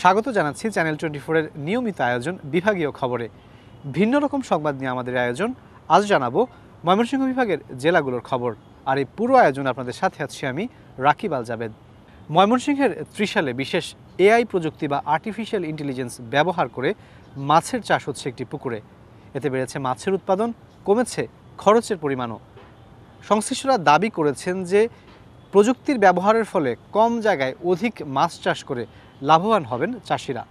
স্বাগত জানাচ্ছি চ্যানেল 24 এর নিয়মিত আয়োজন বিভাগীয় খবরে। ভিন্ন রকম সংবাদ নিয়ে আমাদের আয়োজন। আজ জানাবো ময়মনসিংহ বিভাগের জেলাগুলোর খবর। আর এই পুরো আয়োজন আপনাদের সাথে আছি আমি রাকিব আল জাবেদ। ময়মনসিংহের ত্রিশালে বিশেষ এআই প্রযুক্তি বা আর্টিফিশিয়াল ইন্টেলিজেন্স ব্যবহার করে মাছের চাষ হচ্ছে একটি পুকুরে। এতে বেড়েছে মাছের উৎপাদন, কমেছে খরচের পরিমাণও। সংশ্লিষ্টরা দাবি করেছেন যে প্রযুক্তির ব্যবহারের ফলে কম জায়গায় অধিক মাছ চাষ করে লাভবান হবেন চাষিরা।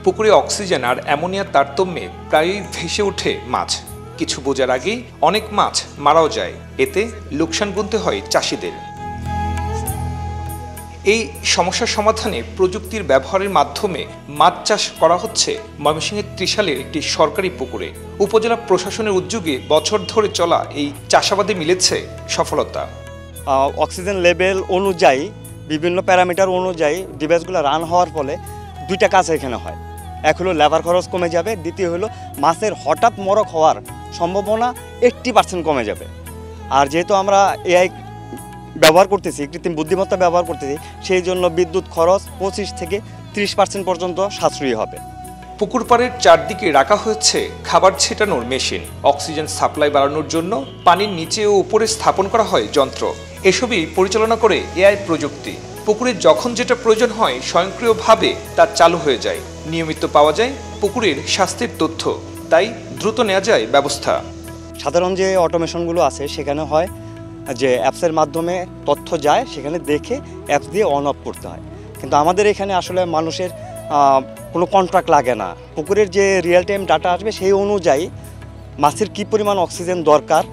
পুকুরে অক্সিজেন আর অ্যামোনিয়ার তারতম্যে প্রায়ই ভেসে ওঠে মাছ। কিছু বোঝার আগেই অনেক মাছ মারাও যায়। এতে লোকসান গুনতে হয় চাষিদের। এই সমস্যার সমাধানে প্রযুক্তির ব্যবহারের মাধ্যমে মাছ চাষ করা হচ্ছে ময়মনসিংহের ত্রিশালের একটি সরকারি পুকুরে। উপজেলা প্রশাসনের উদ্যোগে বছর ধরে চলা এই চাষাবাদে মিলেছে সফলতা। অক্সিজেন লেভেল অনুযায়ী বিভিন্ন প্যারামিটার অনুযায়ী ডিভাইসগুলো রান হওয়ার ফলে দুইটা কাজ এখানে হয়। এক হলো লেবার খরচ কমে যাবে, দ্বিতীয় হলো মাছের হঠাৎ মরক হওয়ার সম্ভাবনা 80% কমে যাবে। আর যেহেতু আমরা এআই ব্যবহার করতেছি, কৃত্রিম বুদ্ধিমত্তা ব্যবহার করতেছি, সেই জন্য বিদ্যুৎ খরচ 25 থেকে 30% পর্যন্ত সাশ্রয়ী হবে। পুকুর পাড়ের চারদিকে রাখা হয়েছে খাবার ছেটানোর মেশিন। অক্সিজেন সাপ্লাই বাড়ানোর জন্য পানির নিচে ও উপরে স্থাপন করা হয় যন্ত্র। এসবই পরিচালনা করে এআই প্রযুক্তি। পুকুরে যখন যেটা প্রয়োজন হয় স্বয়ংক্রিয়ভাবে তা চালু হয়ে যায়। নিয়মিত পাওয়া যায় পুকুরের স্বাস্থ্যের তথ্য, তাই দ্রুত নেওয়া যায় ব্যবস্থা। সাধারণ যে অটোমেশনগুলো আছে সেখানে হয় যে অ্যাপসের মাধ্যমে তথ্য যায়, সেখানে দেখে অ্যাপস দিয়ে অন অফ করতে হয়। কিন্তু আমাদের এখানে আসলে মানুষের কোনো কন্ট্রাক্ট লাগে না। পুকুরের যে রিয়েল টাইম ডাটা আসবে সেই অনুযায়ী মাছের কী পরিমাণ অক্সিজেন দরকার,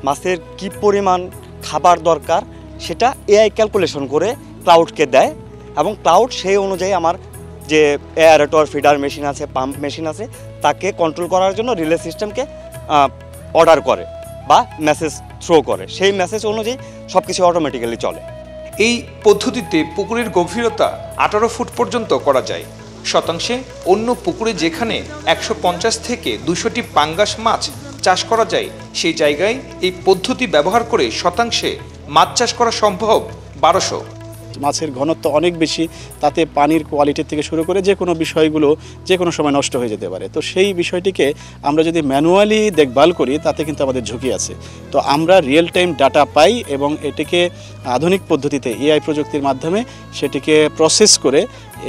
মাছের কী পরিমাণ খাবার দরকার, সেটা এআই ক্যালকুলেশন করে ক্লাউডকে দেয় এবং ক্লাউড সেই অনুযায়ী আমার যে এয়ারেটর ফিডার মেশিন আছে, পাম্প মেশিন আছে, তাকে কন্ট্রোল করার জন্য রিলে সিস্টেমকে অর্ডার করে বা মেসেজ থ্রো করে। সেই মেসেজ অনুযায়ী সব কিছু অটোমেটিক্যালি চলে। এই পদ্ধতিতে পুকুরের গভীরতা 18 ফুট পর্যন্ত করা যায়। শতাংশে অন্য পুকুরে যেখানে 150 থেকে 200টি পাঙ্গাস মাছ চাষ করা যায়, সেই জায়গায় এই পদ্ধতি ব্যবহার করে শতাংশে মাছ চাষ করা সম্ভব 1200। মাছের ঘনত্ব অনেক বেশি, তাতে পানির কোয়ালিটি থেকে শুরু করে যে কোনো বিষয়গুলো যে কোনো সময় নষ্ট হয়ে যেতে পারে। তো সেই বিষয়টিকে আমরা যদি ম্যানুয়ালি দেখভাল করি তাতে কিন্তু আমাদের ঝুঁকি আছে। তো আমরা রিয়েল টাইম ডাটা পাই এবং এটিকে আধুনিক পদ্ধতিতে এআই প্রযুক্তির মাধ্যমে সেটিকে প্রসেস করে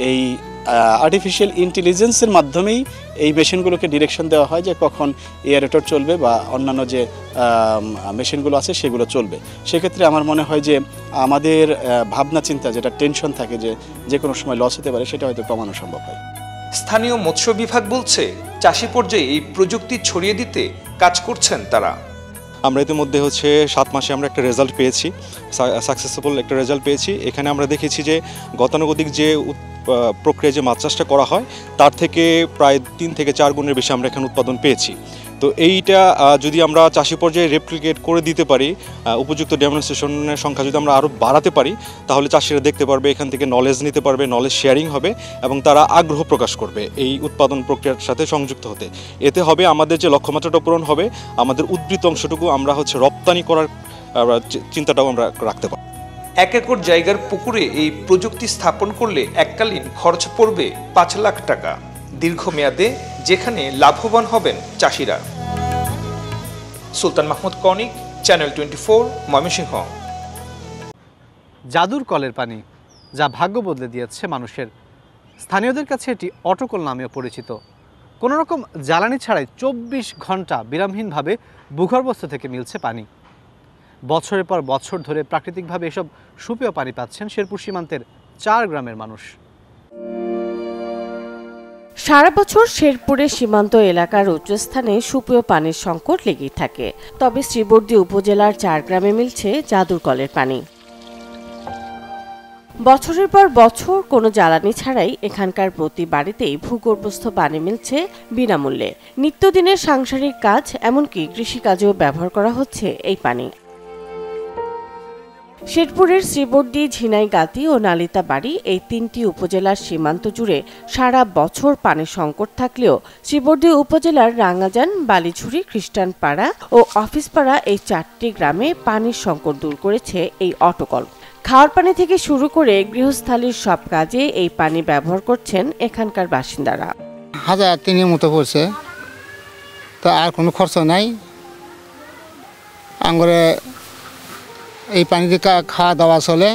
এই আর্টিফিশিয়াল ইন্টেলিজেন্সের মাধ্যমেই এই মেশিনগুলোকে ডিরেকশন দেওয়া হয় যে কখন এয়ারেটর চলবে বা অন্যান্য যে মেশিনগুলো আছে সেগুলো চলবে। সেক্ষেত্রে আমার মনে হয় যে আমাদের ভাবনা চিন্তা যেটা টেনশন থাকে যে কোনো সময় লস হতে পারে, সেটা হয়তো কমানো সম্ভব হয়। স্থানীয় মৎস্য বিভাগ বলছে চাষি পর্যায়ে এই প্রযুক্তি ছড়িয়ে দিতে কাজ করছেন তারা। আমরা ইতিমধ্যে 7 মাসে আমরা একটা রেজাল্ট পেয়েছি, সাকসেসফুল একটা রেজাল্ট পেয়েছি। এখানে আমরা দেখেছি যে গতানুগতিক যে প্রক্রিয়া যে মাছ চাষটা করা হয় তার থেকে প্রায় 3 থেকে 4 গুণের বেশি আমরা এখানে উৎপাদন পেয়েছি। তো এইটা যদি আমরা চাষি পর্যায়ে রেপ্লিকেট করে দিতে পারি, উপযুক্ত ডেমনস্ট্রেশনের সংখ্যা যদি আমরা আরও বাড়াতে পারি, তাহলে চাষিরা দেখতে পারবে, এখান থেকে নলেজ নিতে পারবে, নলেজ শেয়ারিং হবে এবং তারা আগ্রহ প্রকাশ করবে এই উৎপাদন প্রক্রিয়ার সাথে সংযুক্ত হতে। এতে হবে আমাদের যে লক্ষ্যমাত্রাটা পূরণ হবে, আমাদের উদ্বৃত্ত অংশটুকু আমরা রপ্তানি করার চিন্তাটাও আমরা রাখতে পারি। 1 একর জায়গার পুকুরে এই প্রযুক্তি স্থাপন করলে এককালীন খরচ পড়বে 5 লাখ টাকা। দীর্ঘমেয়াদে যেখানে লাভবান হবেন চাষিরা। সুলতান মাহমুদ কনিক, চ্যানেল 24, ময়মনসিংহ। জাদুর কলের পানি, যা ভাগ্য বদলে দিয়েছে মানুষের। স্থানীয়দের কাছে এটি অটকল নামেও পরিচিত। কোনো রকম জ্বালানি ছাড়াই 24 ঘন্টা বিরামহীনভাবে ভূগর্ভস্থ থেকে মিলছে পানি। বছরের পর বছর ধরে প্রাকৃতিকভাবে এসব সুপেয় পানি পাচ্ছেন শেরপুর সীমান্তের 4 গ্রামের মানুষ। সারা বছর শেরপুরের সীমান্ত এলাকার উচ্চস্থানে সুপেয় পানির সংকট লেগেই থাকে। তবে শ্রীবর্দী উপজেলার 4 গ্রামে মিলছে জাদুর কলের পানি। বছরের পর বছর কোনো জ্বালানি ছাড়াই এখানকার প্রতি বাড়িতেই ভূগর্ভস্থ পানি মিলছে বিনামূল্যে। নিত্যদিনের সাংসারিক কাজ, এমনকি কৃষিকাজেও ব্যবহার করা হচ্ছে এই পানি। শেরপুরের শ্রীবর্দী, ঝিনাইগাতি ও নালিতাবাড়ি এই 3টি উপজেলার সীমান্ত জুড়ে সারা বছর পানির সংকট থাকলেও শ্রীবর্দী উপজেলার রাঙ্গাজান, বালিঝুড়ি, খ্রিস্টানপাড়া ও অফিসপাড়া এই 4টি গ্রামে পানির সংকট দূর করেছে এই অটকল। খাওয়ার পানি থেকে শুরু করে গৃহস্থালির সব কাজে এই পানি ব্যবহার করছেন এখানকার বাসিন্দারা। 1003 মতো পড়ছে, তো আর কোনো খরচ নাই। আঙ্গরে এই পানি দিয়ে খাওয়া দাওয়া চলে,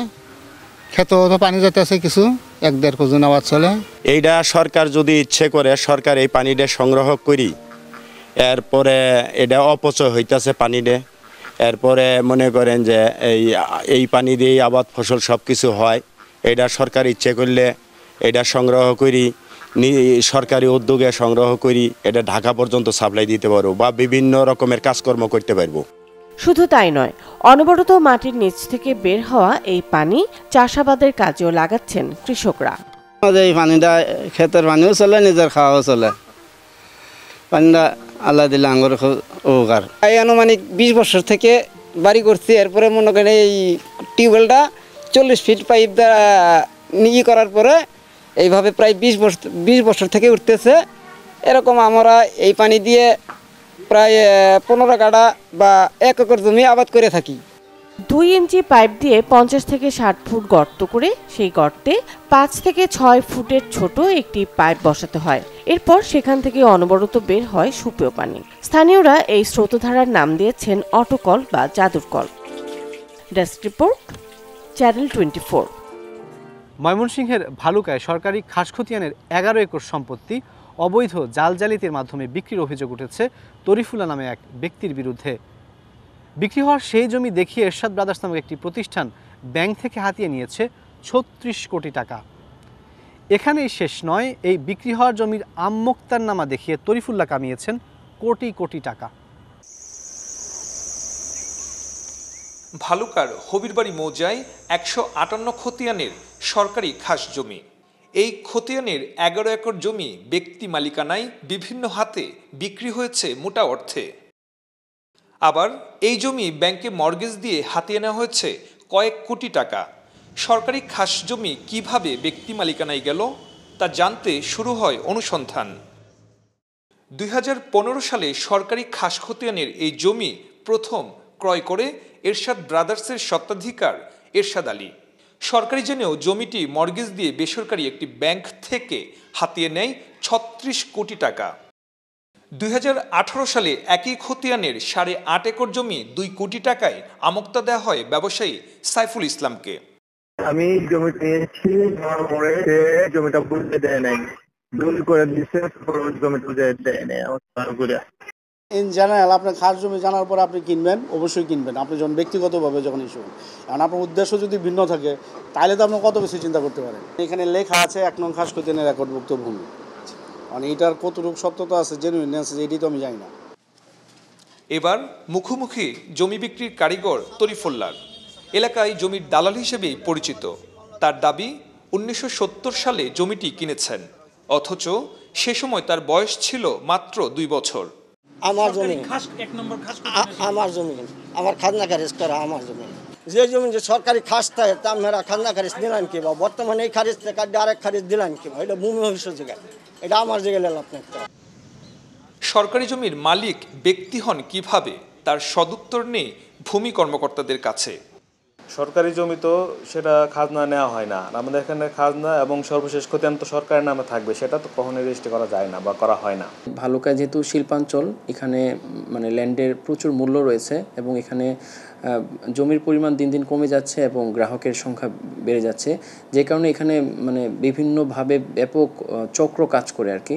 খেতেও তো পানি যেতেছে কিছু 1-1.5 কেজি আবার চলে। এইটা সরকার যদি ইচ্ছে করে সরকার এই পানিটা সংগ্রহ করি, এরপরে এটা অপচয় হইতেছে পানিটা, এরপরে মনে করেন যে এই পানি দিয়েই আবাদ ফসল সব কিছু হয়। এটা সরকার ইচ্ছে করলে এটা সংগ্রহ করি, সরকারি উদ্যোগে সংগ্রহ করি, এটা ঢাকা পর্যন্ত সাপ্লাই দিতে পারবো বা বিভিন্ন রকমের কাজকর্ম করতে পারবো। শুধু তাই নয়, অনবরত মাটির নিচ থেকে বের হওয়া এই পানি চাষাবাদের কাজেও লাগাচ্ছেন কৃষকরা। এই পানিটা ক্ষেতের পানিও চলে, নিজের খাওয়াও চলে। পানিটা আল্লাহ দিলে আঙ্গুর খুব উপকার। এই আনুমানিক 20 বছর থেকে বাড়ি করছি। এরপরে মনে করেন এই টিউবওয়েলটা 40 ফিট পাইপ দ্বারা নিয়ে করার পরে এইভাবে প্রায় 20 বছর থেকে উঠতেছে। এরকম আমরা এই পানি দিয়ে প্রায় 15 কাঠা বা 1 একর জমি আবাদ করে থাকি। 2 ইঞ্চি পাইপ দিয়ে 50 থেকে 60 ফুট গর্ত করে সেই গর্তে 5 থেকে 6 ফুটের ছোট একটি পাইপ বসাতে হয়। এরপর সেখান থেকে অনবরত বের হয় সুপেয় পানি। স্থানীয়রা এই স্রোতধারার নাম দিয়েছেন অটোকল বা জাদুর কল। Desk report, channel 24। ময়মনসিংহের ভালুকায় সরকারি খাসখতিয়ানের 11 একর সম্পত্তি অবৈধ জালজালিতের মাধ্যমে বিক্রির অভিযোগ উঠেছে তরিফুল্লাহ নামে এক ব্যক্তির বিরুদ্ধে। বিক্রি হওয়ার সেই জমি দেখিয়ে এরশাদ ব্রাদার্স নামক একটি প্রতিষ্ঠান ব্যাংক থেকে হাতিয়ে নিয়েছে 36 কোটি টাকা। এখানেই শেষ নয়, এই বিক্রি হওয়ার জমির আমমোক্তারনামা দেখিয়ে তরিফুল্লাহ কামিয়েছেন কোটি কোটি টাকা। ভালুকার হবিরবাড়ি মৌজায় 158 খতিয়ানের সরকারি খাস জমি। এই খতিয়ানের 11 একর জমি ব্যক্তি মালিকানায় বিভিন্ন হাতে বিক্রি হয়েছে মোটা অর্থে। আবার এই জমি ব্যাংকে মর্গেজ দিয়ে হাতিয়ে নেওয়া হয়েছে কয়েক কোটি টাকা। সরকারি খাস জমি কিভাবে ব্যক্তি মালিকানায় গেল তা জানতে শুরু হয় অনুসন্ধান। 2015 সালে সরকারি খাস খতিয়ানের এই জমি প্রথম ক্রয় করে এরশাদ ব্রাদার্সের স্বত্বাধিকার এরশাদ আলী। সরকারি জেনেও জমিটি মর্গেজ দিয়ে বেসরকারি একটি ব্যাংক থেকে হাতিয়ে নেয় 36 কোটি টাকা। 2018 সালে একই খতিয়ানের 8.5 একর জমি 2 কোটি টাকায় আমোক্তা দেওয়া হয় ব্যবসায়ী সাইফুল ইসলামকে। আমি জমি পেয়েছি, জমিটা বুঝতে দেয় নাই, দূর করে দিচ্ছে, জমিটা দেয় নাই করে। ইন জেনারেল আপনার খাস জমি জানার পর আপনি কিনবেন, অবশ্যই কিনবেন। আপনি যখন ব্যক্তিগতভাবে যখন ইস্যু, কারণ আপনার উদ্দেশ্য যদি ভিন্ন থাকে তাহলে তো আপনি কত বেশি চিন্তা করতে পারেন। এখানে লেখা আছে 1 নং খাস খতিয়ানের রেকর্ডভুক্ত ভূমি, মানে এটার কতটুকু সত্যতা আছে, জেনুইন আছে, এটি তো আমি জানি না। এবার মুখোমুখি জমি বিক্রির কারিগর তরিফুল্লাহ। এলাকায় জমির দালাল হিসেবেই পরিচিত। তার দাবি 1970 সালে জমিটি কিনেছেন, অথচ সে সময় তার বয়স ছিল মাত্র 2 বছর। আমার জমি, আমার জমি, আমার খাজনা খারিজ করা আমার জমি। যে জমি যে সরকারি খাস থাকে তা মেরা খাজনা খারিজ দিলাম কি বা বর্তমানে এই খারিজ থেকে আরেক খারিজ দিলাম কি বা, এটা ভূমি ভবিষ্যৎ জায়গায়, এটা আমার জায়গায় নিলাম না। সরকারি জমির মালিক ব্যক্তি হন কিভাবে, তার সদুত্তর নেই ভূমি কর্মকর্তাদের কাছে। সরকারি জমি তো সেটা খাজনা নেওয়া হয় না, আমাদের এখানে খাজনা এবং সর্বশেষ খতিয়ান তো সরকারের নামে থাকবে, সেটা তো কখনোই রেজিস্ট্রি করা যায় না বা করা হয় না। ভালুকা যেহেতু শিল্পাঞ্চল, এখানে মানে ল্যান্ডের প্রচুর মূল্য রয়েছে এবং এখানে জমির পরিমাণ দিন দিন কমে যাচ্ছে এবং গ্রাহকের সংখ্যা বেড়ে যাচ্ছে, যে কারণে এখানে মানে বিভিন্নভাবে ব্যাপক চক্র কাজ করে আর কি,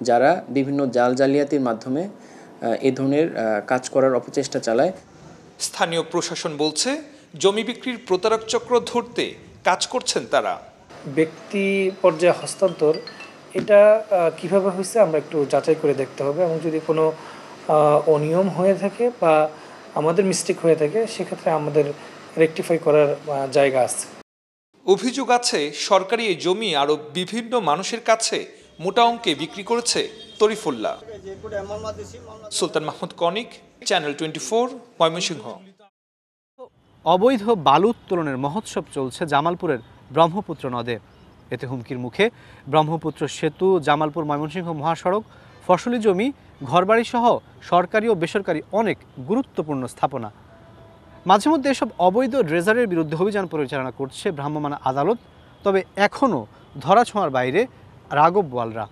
যারা বিভিন্ন জাল জালিয়াতির মাধ্যমে এ ধরনের কাজ করার অপচেষ্টা চালায়। স্থানীয় প্রশাসন বলছে জমি বিক্রির প্রতারক চক্র ধরতে কাজ করছেন তারা। ব্যক্তি পর্যায়ে হস্তান্তর এটা কিভাবে হয়েছে আমরা একটু যাচাই করে দেখতে হবে, এবং যদি কোনো অনিয়ম হয়ে থাকে বা আমাদের মিস্টেক হয়ে থাকে সেক্ষেত্রে আমাদের রেকটিফাই করার জায়গা আছে। অভিযোগ আছে সরকারি এই জমি আরও বিভিন্ন মানুষের কাছে মোটা অঙ্কে বিক্রি করেছে তরিফুল্লাহ। সুলতান মাহমুদ কনিক, চ্যানেল 24, ময়মনসিংহ। অবৈধ বালু উত্তোলনের মহোৎসব চলছে জামালপুরের ব্রহ্মপুত্র নদে। এতে হুমকির মুখে ব্রহ্মপুত্র সেতু, জামালপুর ময়মনসিংহ মহাসড়ক, ফসলি জমি, ঘরবাড়ি সহ সরকারি ও বেসরকারি অনেক গুরুত্বপূর্ণ স্থাপনা। মাঝে মধ্যে এসব অবৈধ ড্রেজারের বিরুদ্ধে অভিযান পরিচালনা করছে ভ্রাম্যমাণ আদালত, তবে এখনও ধরাছোঁয়ার বাইরে রাঘব বোয়ালরা।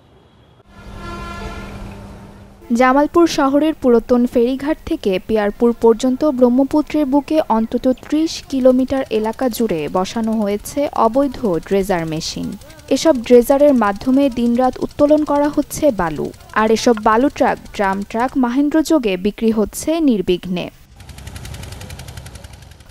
জামালপুর শহরের পুরাতন ফেরিঘাট থেকে পিয়ারপুর পর্যন্ত ব্রহ্মপুত্রের বুকে অন্তত ৩০ কিলোমিটার এলাকা জুড়ে বসানো হয়েছে অবৈধ ড্রেজার মেশিন। এসব ড্রেজারের মাধ্যমে দিনরাত উত্তোলন করা হচ্ছে বালু, আর এসব বালু ট্রাক, ড্রাম ট্রাক মাহেন্দ্রযোগে বিক্রি হচ্ছে নির্বিঘ্নে।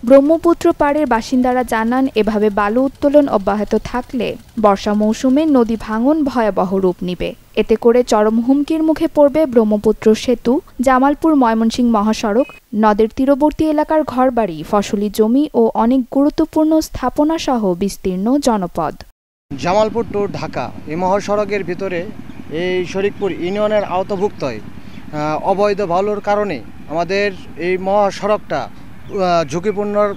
ব্রহ্মপুত্র পাড়ের বাসিন্দারা জানান, এভাবে বালু উত্তোলন অব্যাহত থাকলে বর্ষা মৌসুমে নদী ভাঙন ভয়াবহ রূপ নিবে। এতে করে চরম হুমকির মুখে পড়বে ব্রহ্মপুত্র সেতু, জামালপুর ময়মনসিংহ মহাসড়ক, নদের তীরবর্তী এলাকার ঘরবাড়ি, ফসলি জমি ও অনেক গুরুত্বপূর্ণ স্থাপনা সহ বিস্তীর্ণ জনপদ। জামালপুর টু ঢাকা এই মহাসড়কের ভিতরে এই শরীফপুর ইউনিয়নের আওতাভুক্ত অবৈধ বালুর কারণে আমাদের এই মহাসড়কটা ঝুঁকিপূর্ণর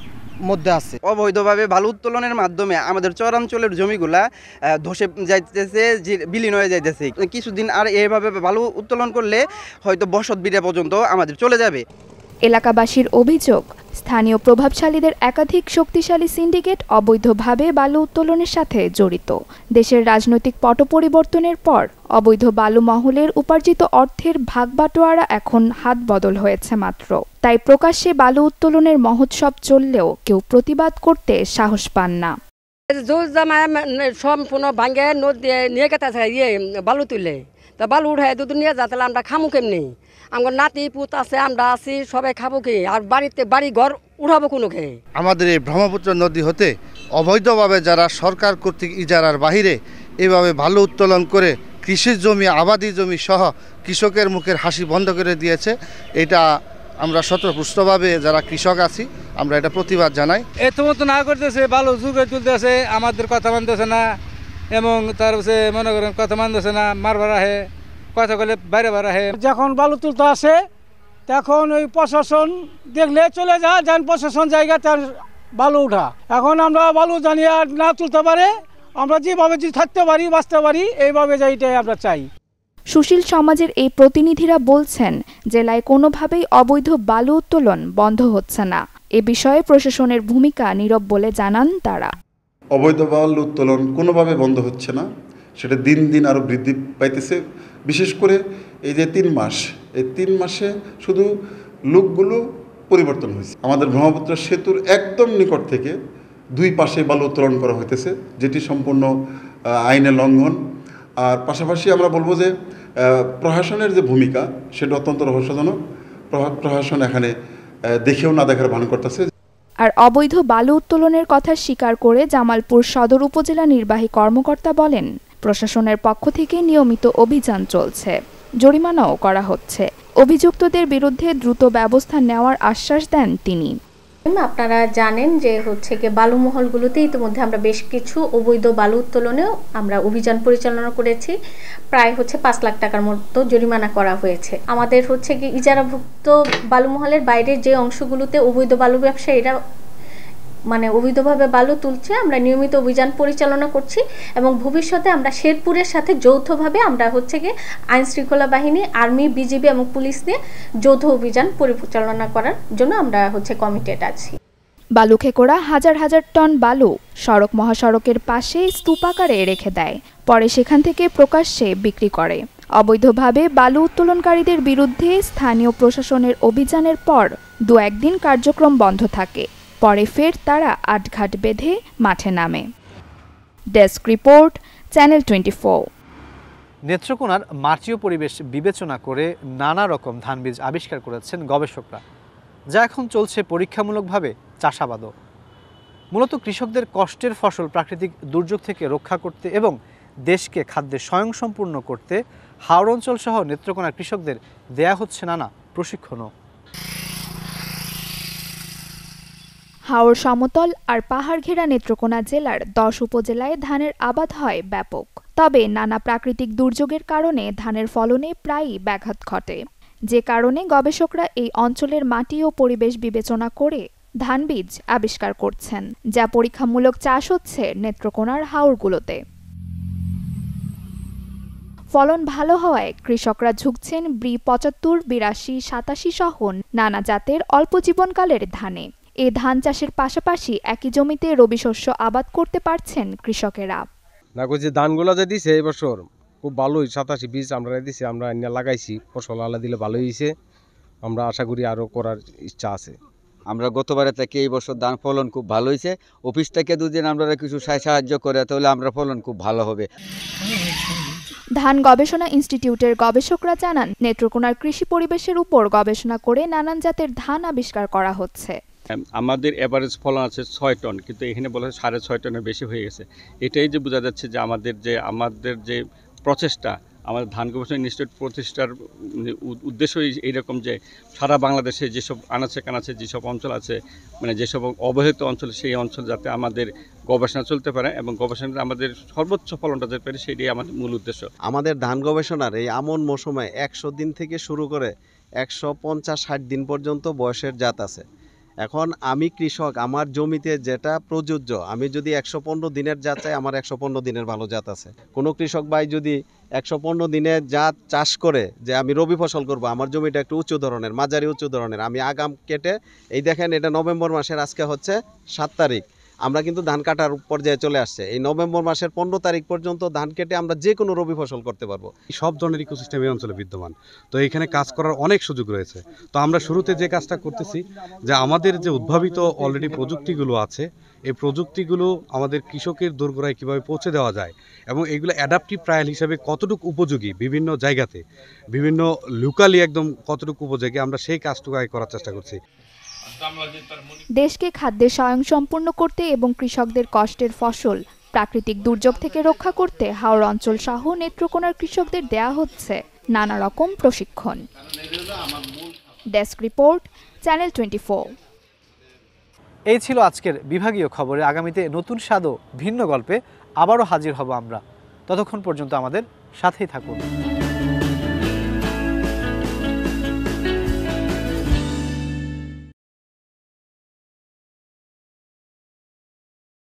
মধ্যে আছে। অবৈধভাবে বালু উত্তোলনের মাধ্যমে আমাদের চরাঞ্চলের জমিগুলা ধসে যাইতেছে, বিলীন হয়ে যাইতেছে। কিছুদিন আর এইভাবে বালু উত্তোলন করলে হয়তো বসত বিড়া পর্যন্ত আমাদের চলে যাবে। এলাকাবাসীর অভিযোগ, স্থানীয় প্রভাবশালীদের একাধিক শক্তিশালী সিন্ডিকেট অবৈধভাবে বালু উত্তোলনের সাথে জড়িত। দেশের রাজনৈতিক পট পরিবর্তনের পর অবৈধ বালু মহলের উপার্জিত অর্থের ভাগবাটোয়ারা এখন হাত বদল হয়েছে মাত্র। তাই প্রকাশ্যে বালু উত্তোলনের মহোৎসব চললেও কেউ প্রতিবাদ করতে সাহস পান না। সম্পূর্ণ ভাঙ্গে নদী নিয়ে গেছে বালু তুলে, তা বালু উঠায় দুদিন নিয়ে যাতে আমরা খামু কেমনি? আমার নাতি পুত আছে, আমরা আছি, সবাই খাবো কি? আর বাড়ি ঘর উঠাবো কোনো খেয়ে? আমাদের এই ব্রহ্মপুত্র নদী হতে অবৈধভাবে যারা সরকার কর্তৃক ইজারার বাহিরে এভাবে বালু উত্তোলন করে কৃষি জমি, আবাদি জমি সহ কৃষকের মুখের হাসি বন্ধ করে দিয়েছে। এটা আমরা শতপুষ্টভাবে যারা কৃষক আছি আমরা এটা প্রতিবাদ জানাই। এত মতো না করতেছে, বালু যুগে তুলতেছে, আমাদের কথা মানতেছে না, এবং তার মনে করেন কথা মানতেছে না, মারবার আহে, কথা বলে বাইরে বার আহে। যখন বালু তুলতে আসে তখন ওই প্রশাসন দেখলে চলে যায়, যান প্রশাসন জায়গা তার বালু উঠা। এখন আমরা বালু জানি আর না তুলতে পারে, আমরা যেভাবে যদি থাকতে পারি, বাঁচতে পারি, এইভাবে যাইটাই আমরা চাই। সুশীল সমাজের এই প্রতিনিধিরা বলছেন, জেলায় কোনোভাবেই অবৈধ বালু উত্তোলন বন্ধ হচ্ছে না। এ বিষয়ে প্রশাসনের ভূমিকা নীরব বলে জানান তারা। অবৈধ বালু উত্তোলন কোনোভাবে বন্ধ হচ্ছে না, সেটা দিন দিন আরও বৃদ্ধি পাইতেছে। বিশেষ করে এই যে 3 মাস, এই 3 মাসে শুধু লোকগুলো পরিবর্তন হয়েছে। আমাদের ব্রহ্মপুত্র সেতুর একদম নিকট থেকে 2 পাশে বালু উত্তোলন করা হইতেছে, যেটি সম্পূর্ণ আইনের লঙ্ঘন। আর পাশাপাশি আমরা বলবো যে প্রশাসনের যে ভূমিকা সেটা অত্যন্ত রহস্যজনক। প্রশাসন এখানে দেখেও না দেখার ভান করতেছে। আর অবৈধ বালু উত্তোলনের কথা স্বীকার করে জামালপুর সদর উপজেলা নির্বাহী কর্মকর্তা বলেন, প্রশাসনের পক্ষ থেকে নিয়মিত অভিযান চলছে, জরিমানাও করা হচ্ছে। অভিযুক্তদের বিরুদ্ধে দ্রুত ব্যবস্থা নেওয়ার আশ্বাস দেন তিনি। আপনারা জানেন যে বালু মহলগুলোতে ইতিমধ্যে আমরা বেশ কিছু অবৈধ বালু উত্তোলনেও আমরা অভিযান পরিচালনা করেছি। প্রায় 5 লাখ টাকার মতো জরিমানা করা হয়েছে। আমাদের ইজারাভুক্ত বালু মহলের বাইরের যে অংশগুলোতে অবৈধ বালু ব্যবসায়ীরা অবৈধভাবে বালু তুলছে, আমরা নিয়মিত অভিযান পরিচালনা করছি এবং ভবিষ্যতে আমরা শেরপুরের সাথে যৌথভাবে আমরা আইন শৃঙ্খলা বাহিনী, আর্মি, বিজিবি এবং পুলিশ নিয়ে যৌথ অভিযান পরিচালনা করার জন্য আমরা কমিটেড আছি। বালু খেকোড়া হাজার হাজার টন বালু সড়ক মহাসড়কের পাশে স্তূপাকারে রেখে দেয়, পরে সেখান থেকে প্রকাশ্যে বিক্রি করে। অবৈধভাবে বালু উত্তোলনকারীদের বিরুদ্ধে স্থানীয় প্রশাসনের অভিযানের পর 2-1 দিন কার্যক্রম বন্ধ থাকে, পরে ফের তারা আটঘাট বেঁধে মাঠে নামে। Desk report, channel 24। নেত্রকোনার মাটিও পরিবেশ বিবেচনা করে নানা রকম ধান বীজ আবিষ্কার করেছেন গবেষকরা, যা এখন চলছে পরীক্ষামূলকভাবে চাষাবাদও। মূলত কৃষকদের কষ্টের ফসল প্রাকৃতিক দুর্যোগ থেকে রক্ষা করতে এবং দেশকে খাদ্যে স্বয়ংসম্পূর্ণ করতে হাওড় অঞ্চল সহ নেত্রকোনার কৃষকদের দেয়া হচ্ছে নানা প্রশিক্ষণও। হাওড় সমতল আর পাহাড় ঘেরা নেত্রকোনা জেলার 10 উপজেলায় ধানের আবাদ হয় ব্যাপক। তবে নানা প্রাকৃতিক দুর্যোগের কারণে ধানের ফলনে প্রায়ই ব্যাঘাত ঘটে, যে কারণে গবেষকরা এই অঞ্চলের মাটি ও পরিবেশ বিবেচনা করে ধান বীজ আবিষ্কার করছেন, যা পরীক্ষামূলক চাষ হচ্ছে নেত্রকোনার হাওড়গুলোতে। ফলন ভালো হওয়ায় কৃষকরা ঝুঁকছেন ব্রি 75, 82, 87 সহ নানা জাতের অল্প জীবনকালের ধানে। এ ধান চাষের পাশাপাশি একই জমিতে রবি শস্য আবাদ করতে পারছেন কৃষকেরা। না কইছে ধানগুলো যে দিছে এই বছর খুব ভালোই 87 বীজ আমরা দিছি, আমরা এনে লাগাইছি, ফসল আলা দিলে ভালোই হয়েছে। আমরা আশা করি আরও করার ইচ্ছা আছে। আমরা গতবারে থেকে এই বছর ধান ফলন খুব ভালো হয়েছে। অফিস থেকে দুদিন আমরা কিছু সাহায্য করে তাহলে আমরা ফলন খুব ভালো হবে। ধান গবেষণা ইনস্টিটিউটের গবেষকরা জানান, নেত্রকোনার কৃষি পরিবেশের উপর গবেষণা করে নানান জাতের ধান আবিষ্কার করা হচ্ছে। আমাদের এভারেজ ফলন আছে 6 টন, কিন্তু এখানে বলা হয় 6.5 টনের বেশি হয়ে গেছে। এটাই যে বোঝা যাচ্ছে যে আমাদের যে প্রচেষ্টা, আমাদের ধান গবেষণা ইনস্টিটিউট প্রতিষ্ঠার উদ্দেশ্যই এইরকম যে সারা বাংলাদেশে যেসব আনাচে কানাচে যেসব অঞ্চল আছে, মানে যেসব অবহেলিত অঞ্চল, সেই অঞ্চল যাতে আমাদের গবেষণা চলতে পারে এবং গবেষণাতে আমাদের সর্বোচ্চ ফলনটা যেতে পারে, সেটাই আমাদের মূল উদ্দেশ্য। আমাদের ধান গবেষণার এই আমন মৌসুমে 100 দিন থেকে শুরু করে 150-60 দিন পর্যন্ত বয়সের জাত আছে। এখন আমি কৃষক, আমার জমিতে যেটা প্রযোজ্য, আমি যদি 115 দিনের জাত চাই, আমার 115 দিনের ভালো জাত আছে। কোনো কৃষক ভাই যদি 115 দিনের জাত চাষ করে যে আমি রবি ফসল করব, আমার জমিটা একটু উঁচু ধরনের, মাঝারি উঁচু ধরনের, আমি আগাম কেটে, এই দেখেন এটা নভেম্বর মাসের, আজকে হচ্ছে 7 তারিখ, আমরা কিন্তু ধান কাটার পর্যায়ে চলে আসছে। এই নভেম্বর মাসের 15 তারিখ পর্যন্ত ধান কেটে আমরা যে কোনো রবি ফসল করতে পারবো। সব ধরনের ইকোসিস্টেম এই অঞ্চলে বিদ্যমান, তো এখানে কাজ করার অনেক সুযোগ রয়েছে। তো আমরা শুরুতে যে কাজটা করতেছি যে আমাদের যে উদ্ভাবিত অলরেডি প্রযুক্তিগুলো আছে, এই প্রযুক্তিগুলো আমাদের কৃষকের দোরগোড়ায় কীভাবে পৌঁছে দেওয়া যায় এবং এগুলো অ্যাডাপটিভ ট্রায়াল হিসেবে কতটুকু উপযোগী, বিভিন্ন জায়গাতে বিভিন্ন লোকালি একদম কতটুকু উপযোগী, আমরা সেই কাজটুকু আগে করার চেষ্টা করছি। দেশকে খাদ্যে স্বয়ংসম্পূর্ণ করতে এবং কৃষকদের কষ্টের ফসল প্রাকৃতিক দুর্যোগ থেকে রক্ষা করতে হাওড় অঞ্চল সহ নেত্রকোনার কৃষকদের দেয়া হচ্ছে নানা রকম প্রশিক্ষণ। Desk report, channel 24। এই ছিল আজকের বিভাগীয় খবরে। আগামীতে নতুন স্বাদ ও ভিন্ন গল্পে আবারও হাজির হব আমরা। ততক্ষণ পর্যন্ত আমাদের সাথেই থাকুন।